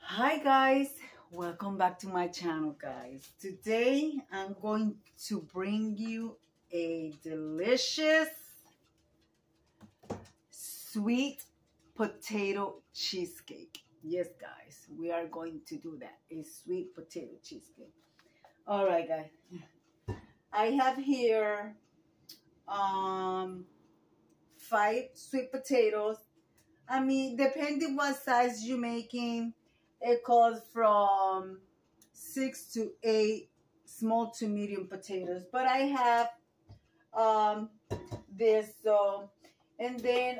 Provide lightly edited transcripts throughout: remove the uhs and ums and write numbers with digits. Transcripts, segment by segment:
Hi guys, welcome back to my channel guys. Today I'm going to bring you a delicious sweet potato cheesecake. Yes guys, we are going to do that, a sweet potato cheesecake. All right guys, I have here 5 sweet potatoes. I mean, depending what size you're making, it calls from 6 to 8 small to medium potatoes. But I have this, so, and then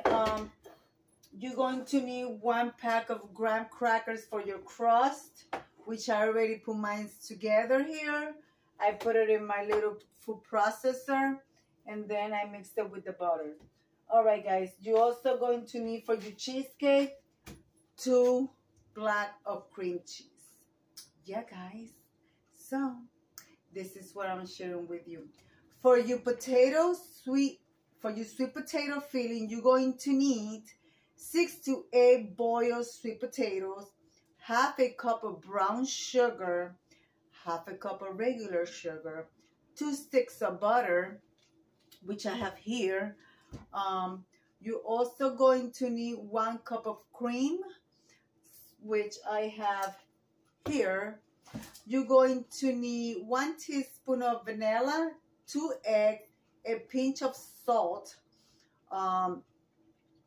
you're going to need 1 pack of graham crackers for your crust, which I already put mine together here. I put it in my little food processor, and then I mixed it with the butter. All right, guys, you're also going to need for your cheesecake 2 blocks of cream cheese. Yeah, guys. So this is what I'm sharing with you. For your sweet potato filling, you're going to need 6 to 8 boiled sweet potatoes, half a cup of brown sugar, half a cup of regular sugar, 2 sticks of butter, which I have here. You're also going to need 1 cup of cream, which I have here. You're going to need 1 teaspoon of vanilla, 2 eggs, a pinch of salt,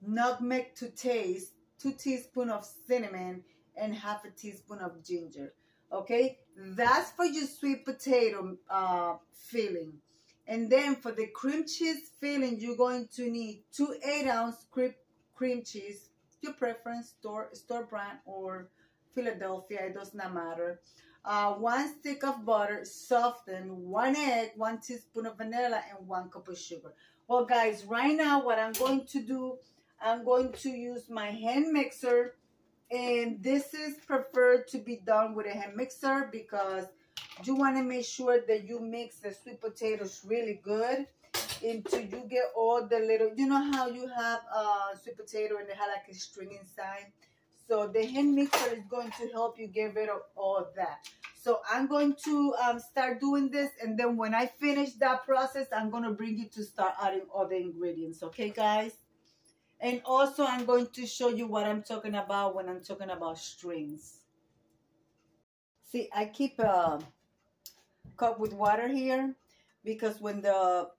nutmeg to taste, 2 teaspoons of cinnamon, and half a teaspoon of ginger. Okay, that's for your sweet potato filling. And then for the cream cheese filling, you're going to need 2 8-ounce cream cheese, your preference, store brand or Philadelphia, it does not matter. 1 stick of butter, softened, 1 egg, 1 teaspoon of vanilla, and 1 cup of sugar. Well, guys, right now what I'm going to do, I'm going to use my hand mixer, and this is preferred to be done with a hand mixer because you want to make sure that you mix the sweet potatoes really good until you get all the little, you know how you have sweet potato and they have like a string inside? So the hand mixer is going to help you get rid of all of that. So I'm going to start doing this, and then when I finish that process, I'm going to bring you to start adding all the ingredients. Okay, guys? And also I'm going to show you what I'm talking about when I'm talking about strings. See, I keep a cup with water here because when the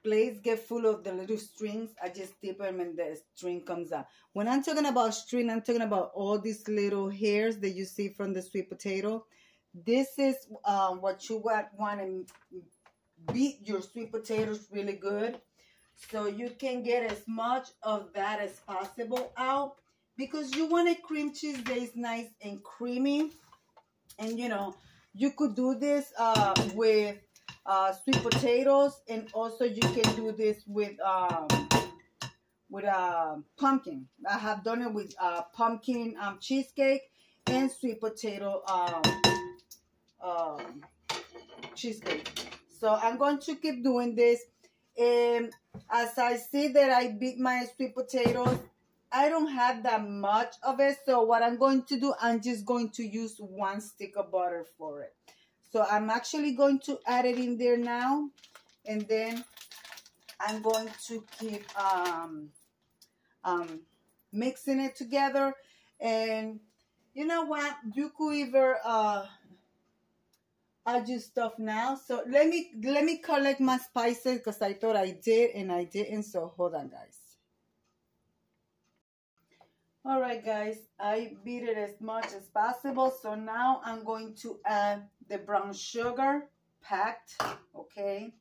blades get full of the little strings, I just dip them and the string comes out. When I'm talking about string, I'm talking about all these little hairs that you see from the sweet potato. This is what you want to beat your sweet potatoes really good, so you can get as much of that as possible out, because you want a cream cheese that is nice and creamy. And you know, you could do this with sweet potatoes, and also you can do this with pumpkin. I have done it with pumpkin cheesecake and sweet potato cheesecake. So I'm going to keep doing this. And as I see that I beat my sweet potatoes, I don't have that much of it. So what I'm going to do, I'm just going to use 1 stick of butter for it. So I'm actually going to add it in there now. And then I'm going to keep mixing it together. And you know what? You could either add your stuff now. So let me collect my spices because I thought I did and I didn't. So hold on, guys. All right, guys, I beat it as much as possible. So now I'm going to add the brown sugar packed, okay?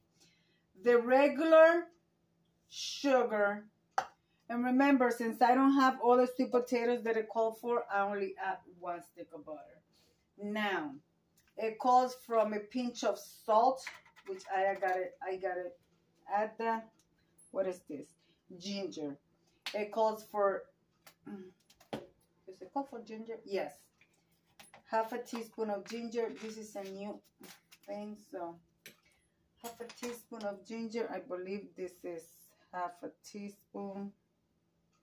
The regular sugar. And remember, since I don't have all the sweet potatoes that it called for, I only add 1 stick of butter. Now, it calls from a pinch of salt, which I got it. Add that. What is this? Ginger. It calls for, does it call for ginger? Yes. Half a teaspoon of ginger. This is a new thing, so half a teaspoon of ginger. I believe this is half a teaspoon.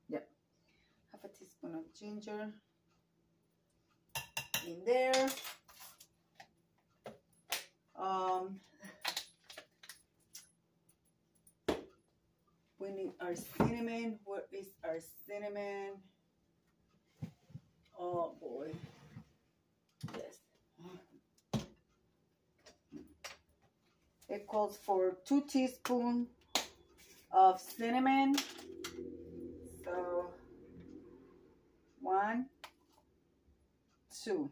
Yep. Half a teaspoon of ginger. in there. We need our cinnamon. Where is our cinnamon? Oh boy. Yes. It calls for 2 teaspoons of cinnamon. So 1, 2.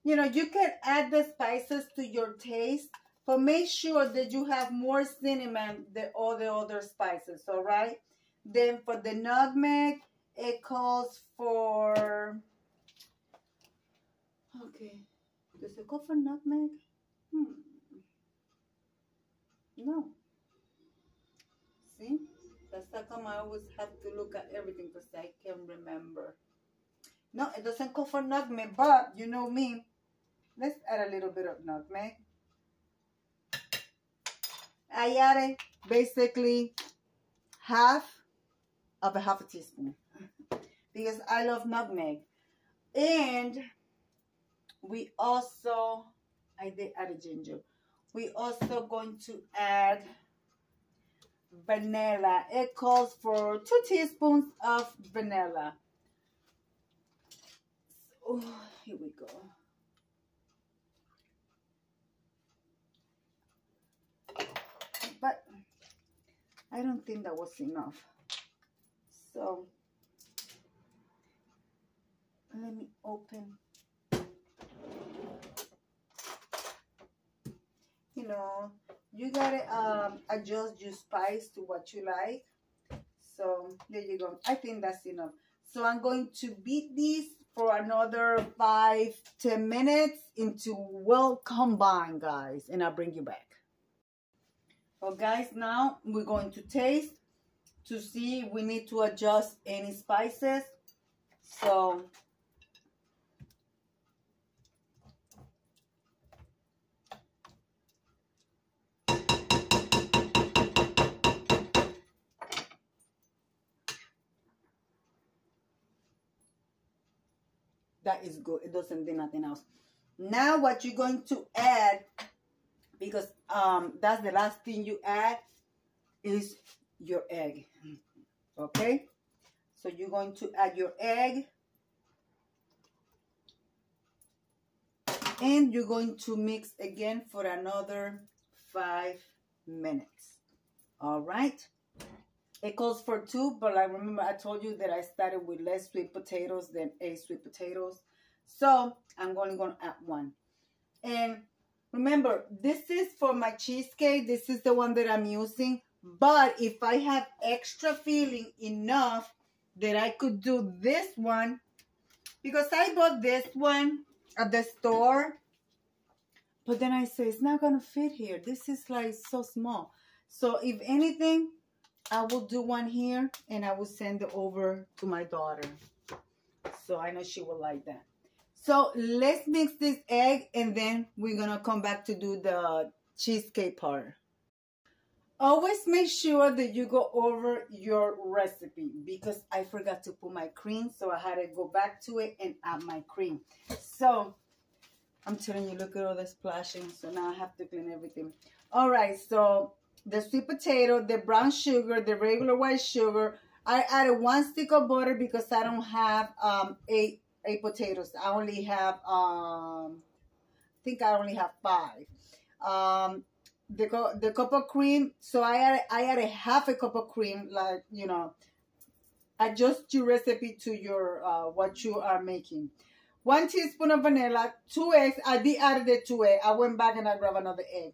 You know, you can add the spices to your taste, but make sure that you have more cinnamon than all the other spices, all right? Then for the nutmeg, it calls for, okay, does it call for nutmeg? No. See? That's how come I always have to look at everything because I can't remember. No, it doesn't call for nutmeg, but you know me. Let's add a little bit of nutmeg. I added basically half a teaspoon because I love nutmeg. And we also, I did add a ginger. We also going to add vanilla. It calls for 2 teaspoons of vanilla. So, here we go. But I don't think that was enough. So let me open. You know, you gotta adjust your spice to what you like. So there you go. I think that's enough. So I'm going to beat these for another 5-10 minutes into well combined, guys, and I'll bring you back. Well, guys, now we're going to taste to see if we need to adjust any spices. So that is good. It doesn't do nothing else. Now what you're going to add, because that's the last thing you add, is your egg. Okay? So you're going to add your egg. And you're going to mix again for another 5 minutes. All right? It calls for 2, but I remember I told you that I started with less sweet potatoes than 8 sweet potatoes. So I'm only going to add 1. And remember, this is for my cheesecake. This is the one that I'm using. But if I have extra filling enough that I could do this one, because I bought this one at the store, but then I say it's not going to fit here. This is like so small. So if anything, I will do one here and I will send it over to my daughter. So I know she will like that. So let's mix this egg and then we're going to come back to do the cheesecake part. Always make sure that you go over your recipe because I forgot to put my cream. So I had to go back to it and add my cream. So I'm telling you, look at all the splashing. So now I have to clean everything. All right, so the sweet potato, the brown sugar, the regular white sugar. I added 1 stick of butter because I don't have 8 potatoes. I only have, I think I only have 5. The cup of cream, so I added half a cup of cream, like, you know, adjust your recipe to your, what you are making. 1 teaspoon of vanilla, 2 eggs. I did add the 2 eggs. I went back and I grabbed another egg.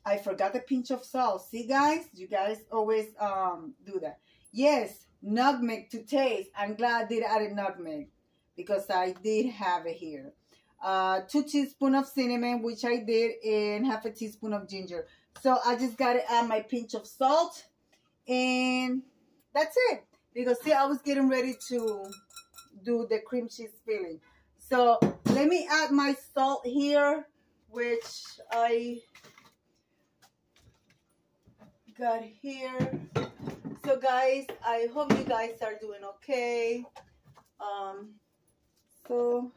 I forgot a pinch of salt. See, guys? You guys always do that. Yes, nutmeg to taste. I'm glad I did add nutmeg because I did have it here. 2 teaspoons of cinnamon, which I did, and half a teaspoon of ginger. So I just got to add my pinch of salt. And that's it. Because, see, I was getting ready to do the cream cheese filling. So let me add my salt here, which I got here. So guys, I hope you guys are doing okay. So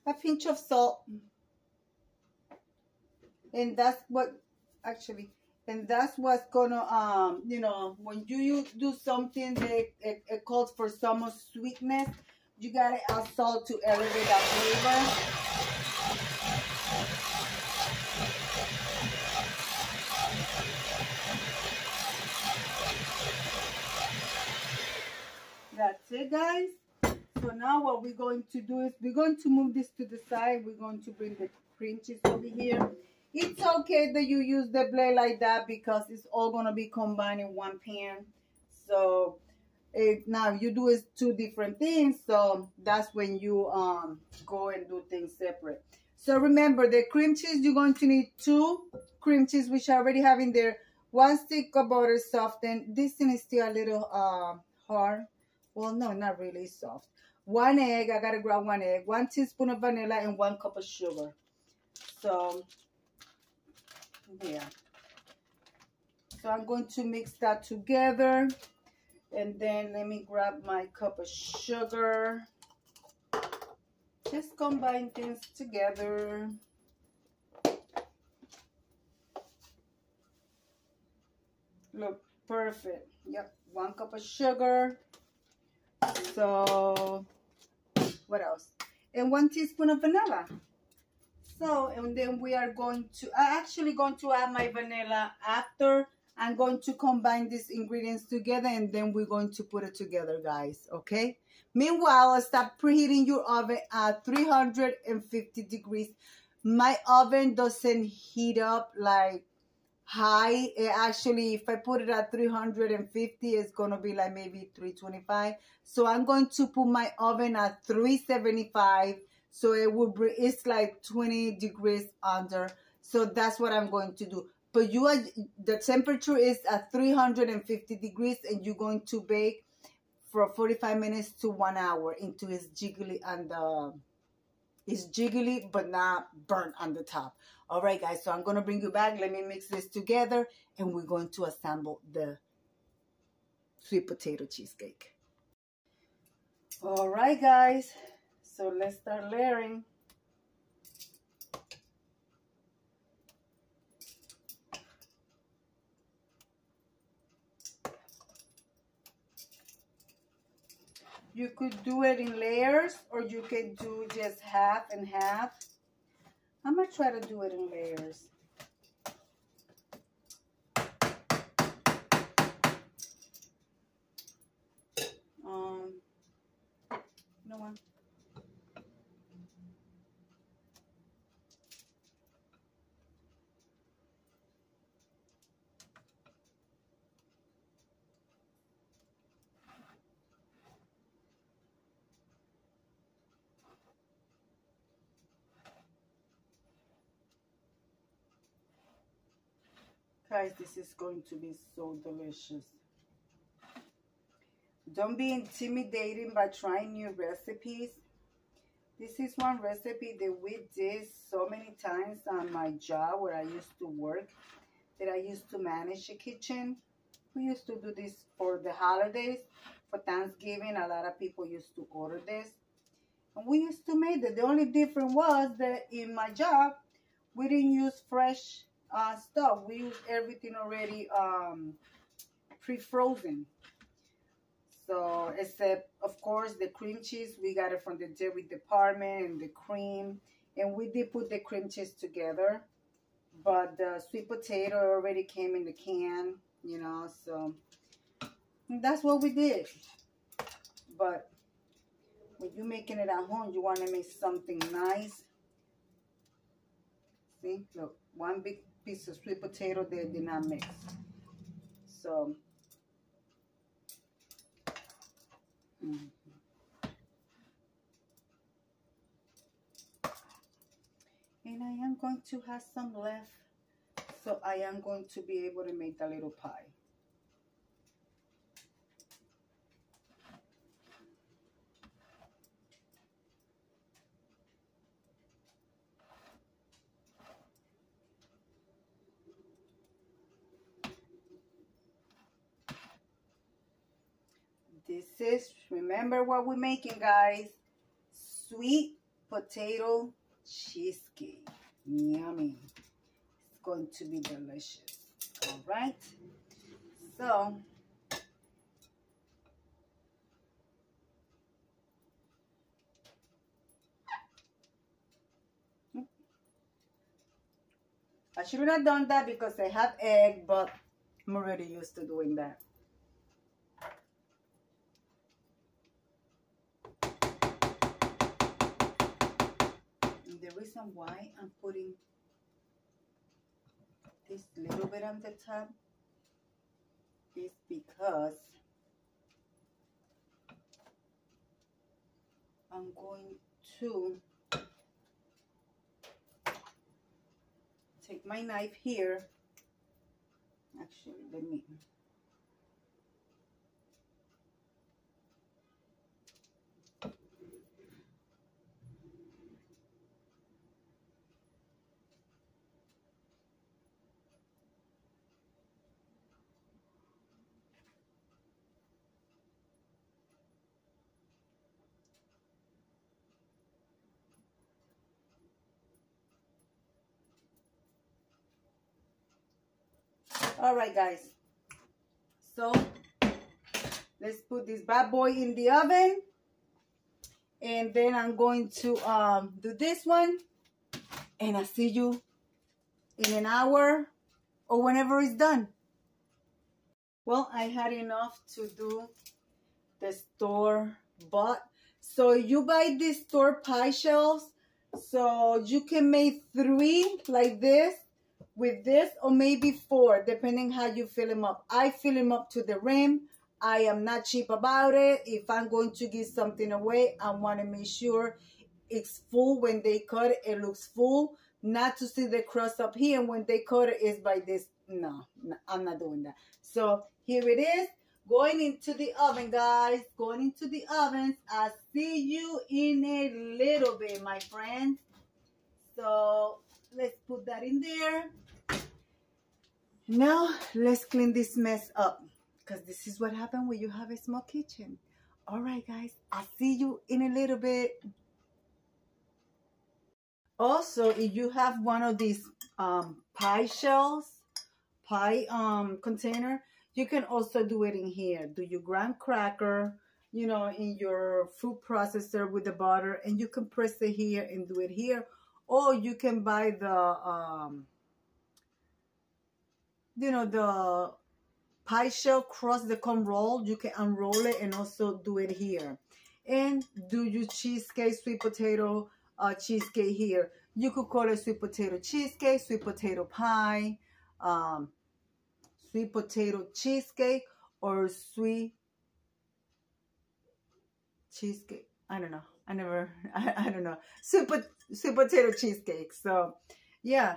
a pinch of salt, and that's what actually, and that's what's gonna you know, when you do something that it calls for some sweetness, you gotta add salt to elevate that flavor. That's it, guys. So now what we're going to do is we're going to move this to the side. We're going to bring the cream cheese over here. It's okay that you use the blade like that because it's all going to be combined in one pan. So now you do is two different things. So that's when you go and do things separate. So remember, the cream cheese, you're going to need 2 cream cheese, which I already have in there. 1 stick of butter softened. This thing is still a little hard. Well, no, not really soft. 1 egg. I gotta grab 1 egg. 1 teaspoon of vanilla and 1 cup of sugar. So, yeah. So I'm going to mix that together. And then let me grab my cup of sugar. Just combine things together. Look, perfect. Yep, 1 cup of sugar. So, what else? And 1 teaspoon of vanilla. So, and then we are going to, I'm actually going to add my vanilla after. I'm going to combine these ingredients together, and then we're going to put it together, guys, okay? Meanwhile, stop preheating your oven at 350 degrees. My oven doesn't heat up like high. It actually, if I put it at 350, it's gonna be like maybe 325. So I'm going to put my oven at 375, so it will be, it's like 20 degrees under. So that's what I'm going to do. But you are, the temperature is at 350 degrees, and you're going to bake for 45 minutes to 1 hour into it's jiggly, and it's jiggly but not burnt on the top. All right, guys, so I'm going to bring you back. Let me mix this together, and we're going to assemble the sweet potato cheesecake. All right, guys, so let's start layering. You could do it in layers, or you can do just half and half. I'm going to try to do it in layers. No one. Guys, this is going to be so delicious. Don't be intimidated by trying new recipes. This is one recipe that we did so many times on my job where I used to work, that I used to manage a kitchen. We used to do this for the holidays. For Thanksgiving, a lot of people used to order this. And we used to make it. The only difference was that in my job, we didn't use fresh stuff. We used everything already pre-frozen. So, except, of course, the cream cheese, we got it from the dairy department, and the cream. And we did put the cream cheese together. But the sweet potato already came in the can, you know, so that's what we did. But when you're making it at home, you want to make something nice. See, look, 1 big piece of sweet potato they did not mix. So, and I am going to have some left, so I am going to be able to make a little pie. This is, remember what we're making, guys. Sweet potato cheesecake. Yummy. It's going to be delicious. All right. So, I should have done that because I have egg, but I'm already used to doing that. And the reason why I'm putting this little bit on the top is because I'm going to take my knife here. Actually, let me. All right, guys. So let's put this bad boy in the oven, and then I'm going to do this one, and I'll see you in an hour or whenever it's done. Well, I had enough to do the store-bought. So you buy these store pie shells, so you can make 3 like this with this, or maybe 4, depending how you fill them up. I fill them up to the rim. I am not cheap about it. If I'm going to give something away, I want to make sure it's full. When they cut it, it looks full. Not to see the crust up here, and when they cut it, it's by this. No, I'm not doing that. So here it is, going into the oven, guys. Going into the oven. I'll see you in a little bit, my friends. So let's put that in there. Now let's clean this mess up, because this is what happens when you have a small kitchen. All right, guys, I'll see you in a little bit. Also, if you have one of these pie shells, pie container, you can also do it in here. Do your graham cracker, you know, in your food processor with the butter, and you can press it here and do it here. Or you can buy the you know, the pie shell crust, the cone roll. You can unroll it and also do it here. And do your cheesecake, sweet potato cheesecake here. You could call it sweet potato cheesecake, sweet potato pie, sweet potato cheesecake, or sweet cheesecake. I don't know. I don't know. Sweet potato cheesecake. So, yeah.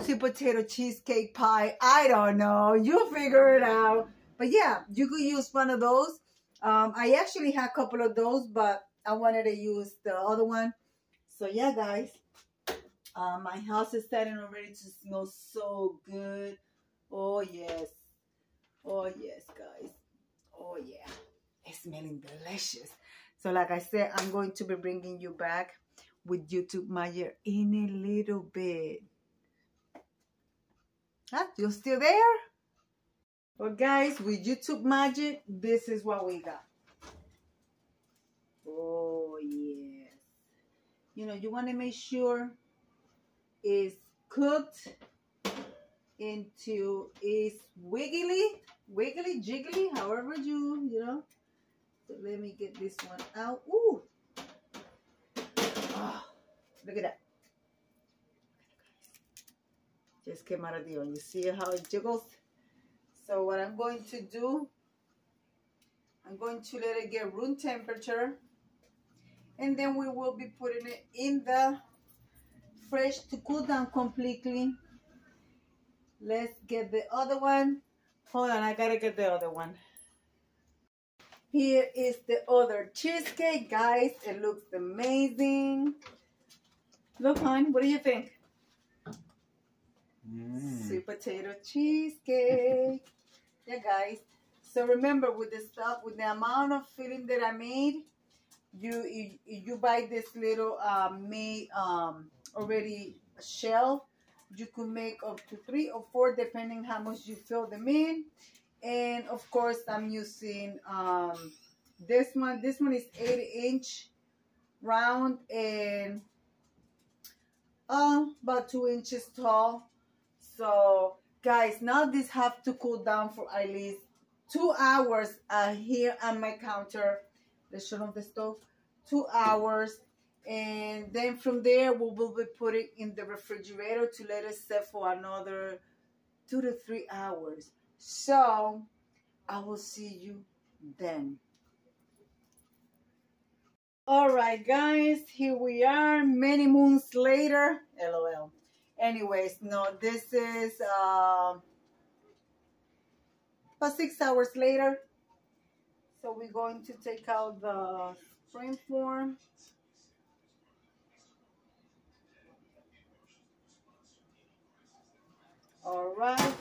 Sweet potato cheesecake pie. I don't know. You figure it out. But yeah, you could use one of those. I actually had a couple of those, but I wanted to use the other one. So yeah, guys. My house is starting already to smell so good. Oh, yes. Oh, yes, guys. Oh, yeah. It's smelling delicious. So like I said, I'm going to be bringing you back with YouTube Magic in a little bit. Huh? You're still there? Well, guys, with YouTube Magic, this is what we got. Oh, yes. You know, you want to make sure it's cooked into it's wiggly, jiggly, however you know. So let me get this one out. Ooh. Oh, look at that. Just came out of the oven. You see how it jiggles? So what I'm going to do, I'm going to let it get room temperature, and then we will be putting it in the fridge to cool down completely. Let's get the other one. Hold on, I gotta get the other one. Here is the other cheesecake, guys. It looks amazing. Look, hon, what do you think? Sweet potato cheesecake. Yeah, guys. So remember, with the stuff, with the amount of filling that I made, you buy this little made already shell. You could make up to 3 or 4 depending how much you fill them in. And of course, I'm using this one. This one is 8-inch round and about 2 inches tall. So guys, now this have to cool down for at least 2 hours here on my counter. Let's shut off the stove. 2 hours, and then from there we will be putting in the refrigerator to let it set for another 2 to 3 hours. So I will see you then. All right, guys, here we are many moons later. LOL. Anyways, no, this is about 6 hours later. So we're going to take out the spring form. All right.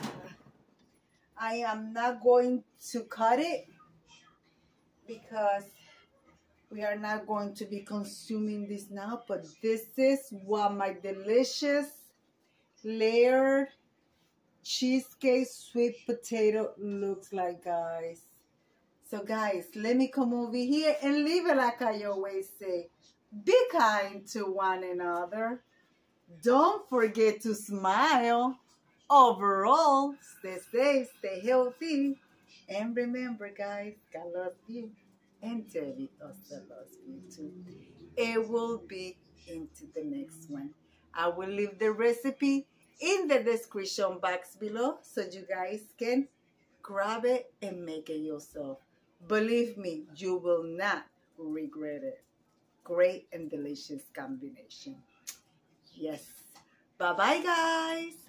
I am not going to cut it because we are not going to be consuming this now, but this is what my delicious layered cheesecake sweet potato looks like, guys. So guys, let me come over here and leave it like I always say. Be kind to one another. Don't forget to smile. Overall, stay safe, stay healthy. And remember, guys, God loves you. And Debbie also loves you too. It will be into the next one. I will leave the recipe in the description box below so you guys can grab it and make it yourself. Believe me, you will not regret it. Great and delicious combination. Yes. Bye-bye, guys.